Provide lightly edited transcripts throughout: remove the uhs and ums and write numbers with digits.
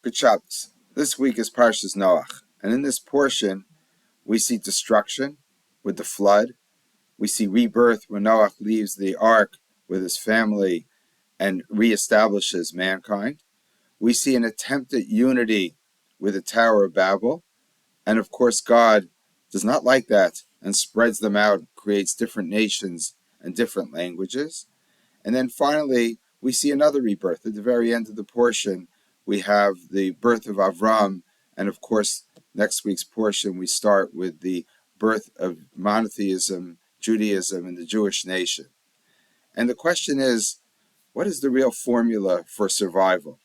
Good Shabbos. This week is Parshas Noach, and in this portion, we see destruction with the flood. We see rebirth when Noach leaves the ark with his family and reestablishes mankind. We see an attempt at unity with the Tower of Babel, and of course, God does not like that and spreads them out, creates different nations and different languages. And then finally, we see another rebirth. At the very end of the portion, we have the birth of Avram. And of course, next week's portion, we start with the birth of monotheism, Judaism, and the Jewish nation. And the question is, what is the real formula for survival?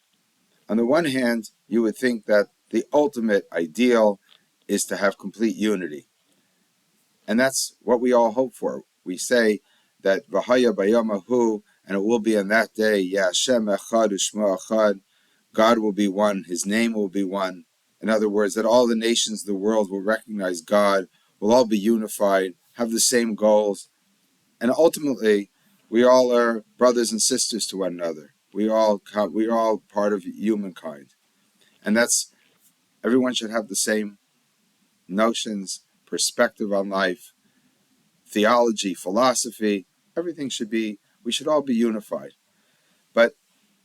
On the one hand, you would think that the ultimate ideal is to have complete unity. And that's what we all hope for. We say that V'haya bayamahu, and it will be on that day, Yashem echad u'shmo echad, God will be one, His name will be one. In other words, that all the nations of the world will recognize God, will all be unified, have the same goals, and ultimately, we all are brothers and sisters to one another. We are all part of humankind, and that's everyone should have the same notions, perspective on life, theology, philosophy. Everything we should all be unified. But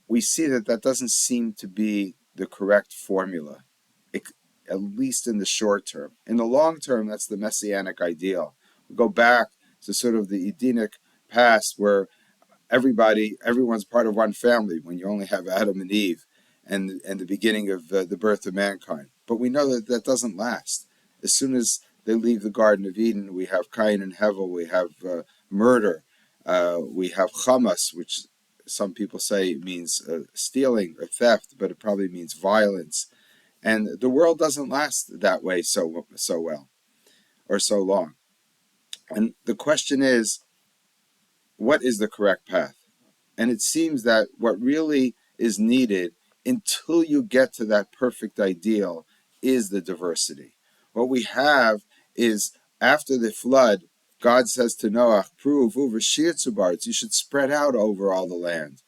we see that doesn't seem to be the correct formula, at least in the short term. In the long term, that's the messianic ideal. We go back to sort of the Edenic past where everyone's part of one family when you only have Adam and Eve and the beginning of the birth of mankind. But we know that doesn't last. As soon as they leave the Garden of Eden, we have Cain and Hevel, we have murder, we have Hamas, which some people say means stealing or theft, but it probably means violence. And the world doesn't last that way so well or so long. And the question is, what is the correct path? And it seems that what really is needed until you get to that perfect ideal is the diversity. What we have is, after the flood, God says to Noach, you should spread out over all the land.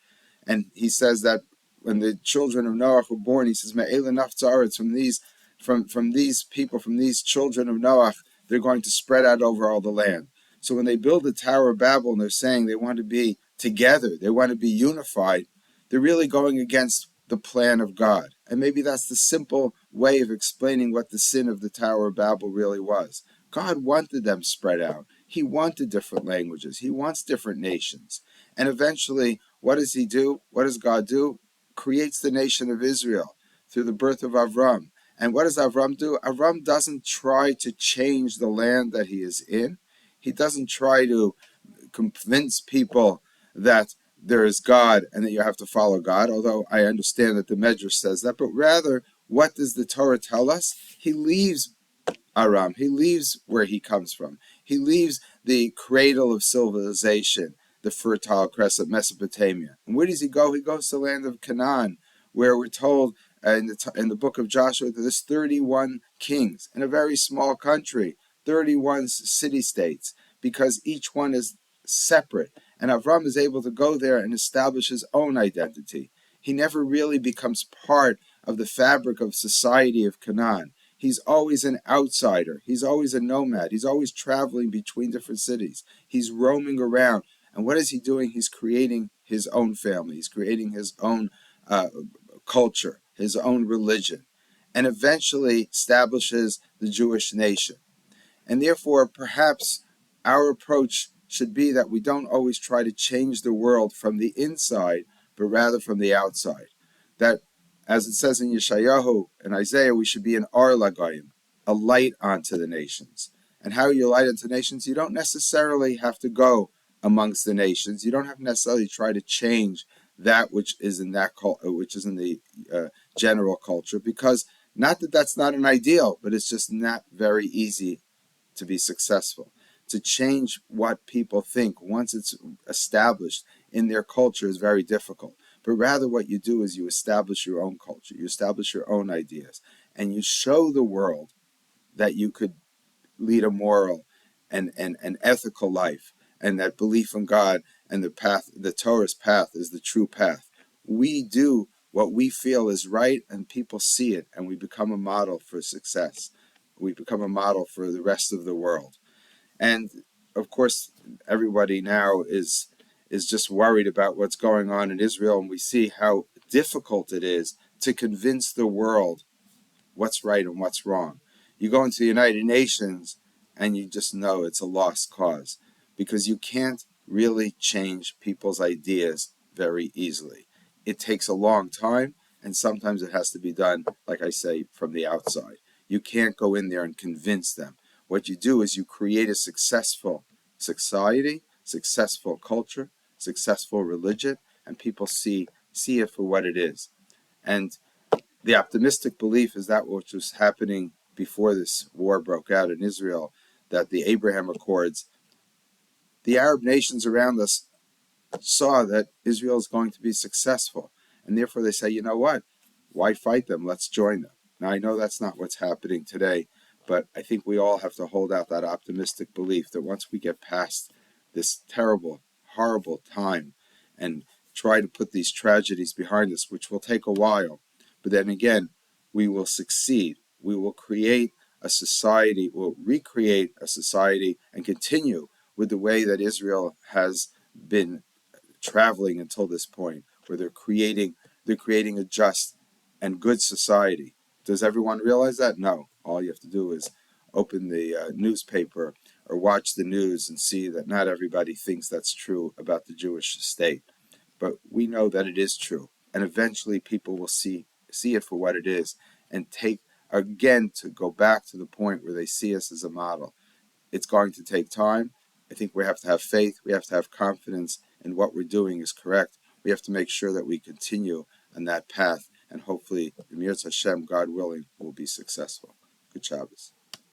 And he says that when the children of Noach were born, he says, from these people, from these children of Noach, they're going to spread out over all the land. So when they build the Tower of Babel and they're saying they want to be together, they want to be unified, they're really going against the plan of God. And maybe that's the simple way of explaining what the sin of the Tower of Babel really was. God wanted them spread out. He wanted different languages. He wants different nations. And eventually, what does He do? What does God do? Creates the nation of Israel through the birth of Avram. And what does Avram do? Avram doesn't try to change the land that he is in. He doesn't try to convince people that there is God and that you have to follow God, although I understand that the Medrash says that. But rather, what does the Torah tell us? He leaves Aram. He leaves where he comes from. He leaves the cradle of civilization, the Fertile Crescent, Mesopotamia. And where does he go? He goes to the land of Canaan, where we're told in the book of Joshua that there's 31 kings in a very small country, 31 city-states, because each one is separate. And Avram is able to go there and establish his own identity. He never really becomes part of the fabric of society of Canaan. He's always an outsider. He's always a nomad. He's always traveling between different cities. He's roaming around. And what is he doing? He's creating his own family. He's creating his own culture, his own religion, and eventually establishes the Jewish nation. And therefore, perhaps our approach should be that we don't always try to change the world from the inside, but rather from the outside. That, as it says in Yeshayahu and Isaiah, we should be an Ar Lagayim, a light onto the nations. And how you light onto nations? You don't necessarily have to go amongst the nations. You don't have to necessarily try to change that which is in the general culture, because not that that's not an ideal, but it's just not very easy to be successful. To change what people think once it's established in their culture is very difficult. But rather what you do is you establish your own culture, you establish your own ideas, and you show the world that you could lead a moral and ethical life, and that belief in God and the Torah's path is the true path. We do what we feel is right, and people see it, and we become a model for success. We become a model for the rest of the world. And of course, everybody now is just worried about what's going on in Israel, and we see how difficult it is to convince the world what's right and what's wrong. You go into the United Nations and you just know it's a lost cause because you can't really change people's ideas very easily. It takes a long time, and sometimes it has to be done, like I say, from the outside. You can't go in there and convince them. What you do is you create a successful society, successful culture, successful religion, and people see it for what it is. And the optimistic belief is that which was happening before this war broke out in Israel, that the Abraham Accords, the Arab nations around us saw that Israel is going to be successful. And therefore they say, you know what? Why fight them? Let's join them. Now, I know that's not what's happening today, but I think we all have to hold out that optimistic belief that once we get past this terrible, horrible time and try to put these tragedies behind us, which will take a while, but then again, we will succeed. We will create a society, we'll recreate a society and continue with the way that Israel has been traveling until this point, where they're creating a just and good society. Does everyone realize that? No. All you have to do is open the newspaper or watch the news and see that not everybody thinks that's true about the Jewish state. But we know that it is true, and eventually people will see it for what it is and take again to go back to the point where they see us as a model. It's going to take time. I think we have to have faith. We have to have confidence in what we're doing is correct. We have to make sure that we continue on that path, and hopefully, Emir Hashem, God willing, will be successful. Good Shabbos.